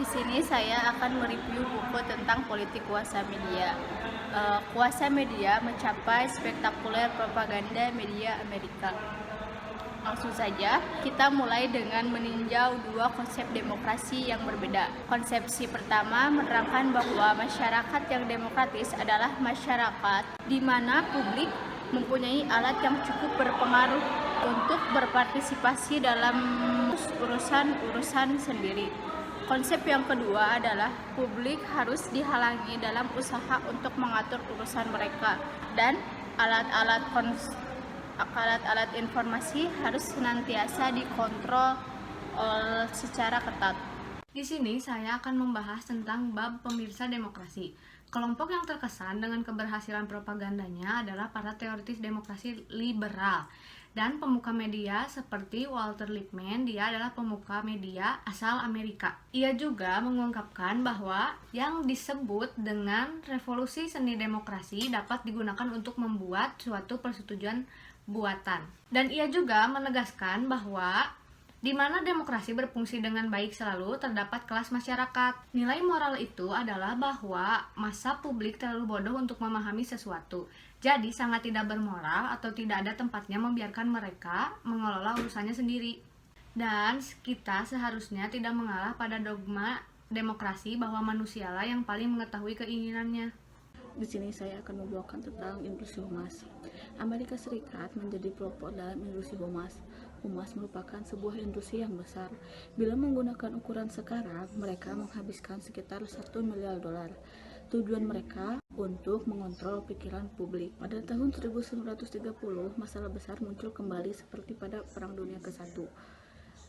sini saya akan mereview buku tentang politik kuasa media. Kuasa media mencapai spektakuler propaganda media Amerika. Langsung saja, kita mulai dengan meninjau dua konsep demokrasi yang berbeda. Konsepsi pertama menerangkan bahwa masyarakat yang demokratis adalah masyarakat di mana publik mempunyai alat yang cukup berpengaruh untuk berpartisipasi dalam urusan-urusan sendiri. Konsep yang kedua adalah publik harus dihalangi dalam usaha untuk mengatur urusan mereka dan alat-alat informasi harus senantiasa dikontrol secara ketat. Di sini saya akan membahas tentang bab pemirsa demokrasi. Kelompok yang terkesan dengan keberhasilan propagandanya adalah para teoritis demokrasi liberal dan pemuka media seperti Walter Lippmann. Dia adalah pemuka media asal Amerika. Ia juga mengungkapkan bahwa yang disebut dengan revolusi seni demokrasi dapat digunakan untuk membuat suatu persetujuan buatan. Dan ia juga menegaskan bahwa di mana demokrasi berfungsi dengan baik selalu terdapat kelas masyarakat. Nilai moral itu adalah bahwa massa publik terlalu bodoh untuk memahami sesuatu. Jadi sangat tidak bermoral atau tidak ada tempatnya membiarkan mereka mengelola urusannya sendiri. Dan kita seharusnya tidak mengalah pada dogma demokrasi bahwa manusialah yang paling mengetahui keinginannya. Di sini saya akan membawakan tentang industri humas. Amerika Serikat menjadi pelopor dalam industri humas. Humas merupakan sebuah industri yang besar. Bila menggunakan ukuran sekarang, mereka menghabiskan sekitar 1 miliar dolar. Tujuan mereka untuk mengontrol pikiran publik. Pada tahun 1930, masalah besar muncul kembali seperti pada Perang Dunia ke-1,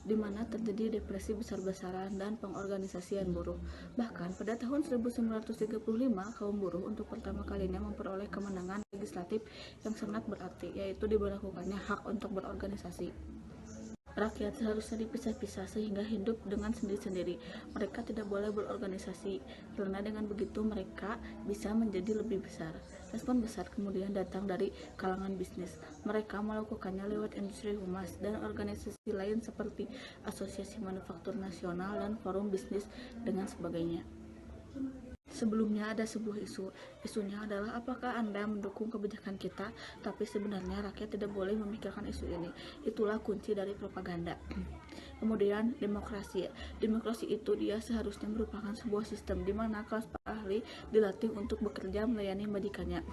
di mana terjadi depresi besar-besaran dan pengorganisasian buruh. Bahkan pada tahun 1935, kaum buruh untuk pertama kalinya memperoleh kemenangan legislatif yang sangat berarti, yaitu diberlakukannya hak untuk berorganisasi. Rakyat seharusnya dipisah-pisah sehingga hidup dengan sendiri-sendiri. Mereka tidak boleh berorganisasi, karena dengan begitu mereka bisa menjadi lebih besar. Respon besar kemudian datang dari kalangan bisnis. Mereka melakukannya lewat industri humas dan organisasi lain seperti Asosiasi Manufaktur Nasional dan Forum Bisnis dengan sebagainya. Sebelumnya ada sebuah isu. Isunya adalah apakah Anda mendukung kebijakan kita, tapi sebenarnya rakyat tidak boleh memikirkan isu ini. Itulah kunci dari propaganda. Kemudian demokrasi. Demokrasi itu dia seharusnya merupakan sebuah sistem di mana kelas ahli dilatih untuk bekerja melayani majikannya.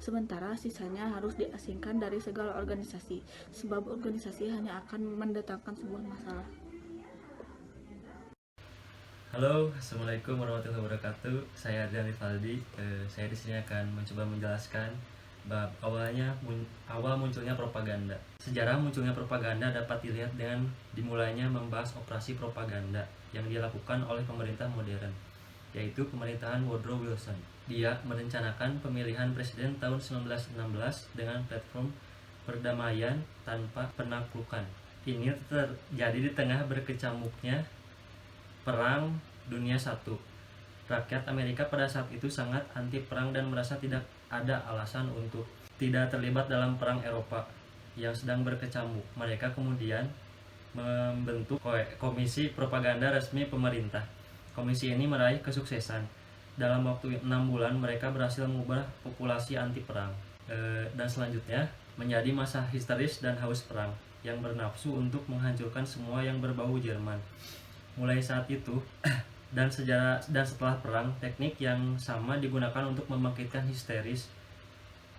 Sementara sisanya harus diasingkan dari segala organisasi, sebab organisasi hanya akan mendatangkan sebuah masalah. Halo, assalamualaikum warahmatullahi wabarakatuh. Saya Adrian Rivaldi. Saya di sini akan mencoba menjelaskan bab awal munculnya propaganda. Sejarah munculnya propaganda dapat dilihat dengan dimulainya membahas operasi propaganda yang dilakukan oleh pemerintah modern, yaitu pemerintahan Woodrow Wilson. Dia merencanakan pemilihan presiden tahun 1916 dengan platform perdamaian tanpa penaklukan. Ini terjadi di tengah berkecamuknya Perang Dunia I. Rakyat Amerika pada saat itu sangat anti perang dan merasa tidak ada alasan untuk tidak terlibat dalam perang Eropa yang sedang berkecamuk. Mereka kemudian membentuk komisi propaganda resmi pemerintah. Komisi ini meraih kesuksesan. Dalam waktu 6 bulan mereka berhasil mengubah populasi anti perang. Dan selanjutnya menjadi masa histeris dan haus perang yang bernafsu untuk menghancurkan semua yang berbau Jerman. Mulai saat itu dan setelah perang, teknik yang sama digunakan untuk membangkitkan histeris,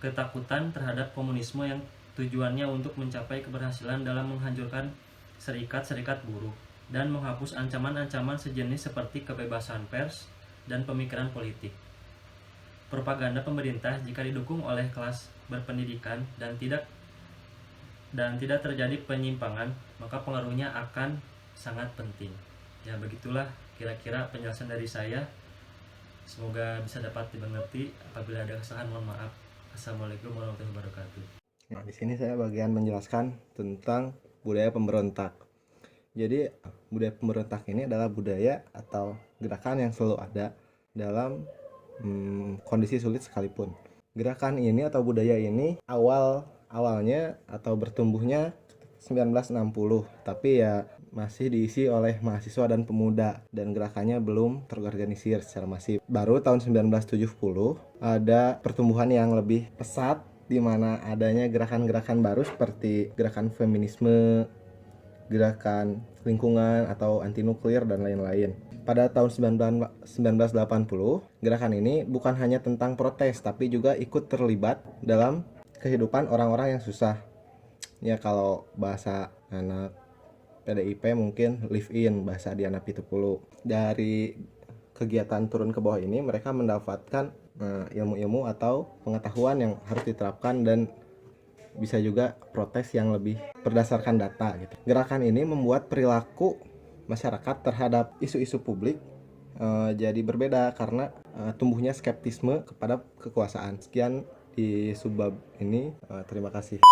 ketakutan terhadap komunisme yang tujuannya untuk mencapai keberhasilan dalam menghancurkan serikat-serikat buruh dan menghapus ancaman-ancaman sejenis seperti kebebasan pers dan pemikiran politik. Propaganda pemerintah jika didukung oleh kelas berpendidikan dan tidak terjadi penyimpangan, maka pengaruhnya akan sangat penting. Ya, begitulah kira-kira penjelasan dari saya. Semoga bisa dapat dimengerti. Apabila ada kesalahan mohon maaf. Assalamualaikum warahmatullahi wabarakatuh. Nah, di sini saya bagian menjelaskan tentang budaya pemberontak. Jadi, budaya pemberontak ini adalah budaya atau gerakan yang selalu ada dalam kondisi sulit sekalipun. Gerakan ini atau budaya ini awalnya atau bertumbuhnya 1960, tapi ya masih diisi oleh mahasiswa dan pemuda dan gerakannya belum terorganisir secara masif. Baru tahun 1970 ada pertumbuhan yang lebih pesat di mana adanya gerakan-gerakan baru seperti gerakan feminisme, gerakan lingkungan atau anti nuklir dan lain-lain. Pada tahun 1980, gerakan ini bukan hanya tentang protes tapi juga ikut terlibat dalam kehidupan orang-orang yang susah. Ya kalau bahasa anak PDIP mungkin live in, bahasa Diana Pitupulu. Dari kegiatan turun ke bawah ini mereka mendapatkan ilmu-ilmu atau pengetahuan yang harus diterapkan dan bisa juga protes yang lebih berdasarkan data gitu. Gerakan ini membuat perilaku masyarakat terhadap isu-isu publik jadi berbeda karena tumbuhnya skeptisme kepada kekuasaan. Sekian di subbab ini, terima kasih.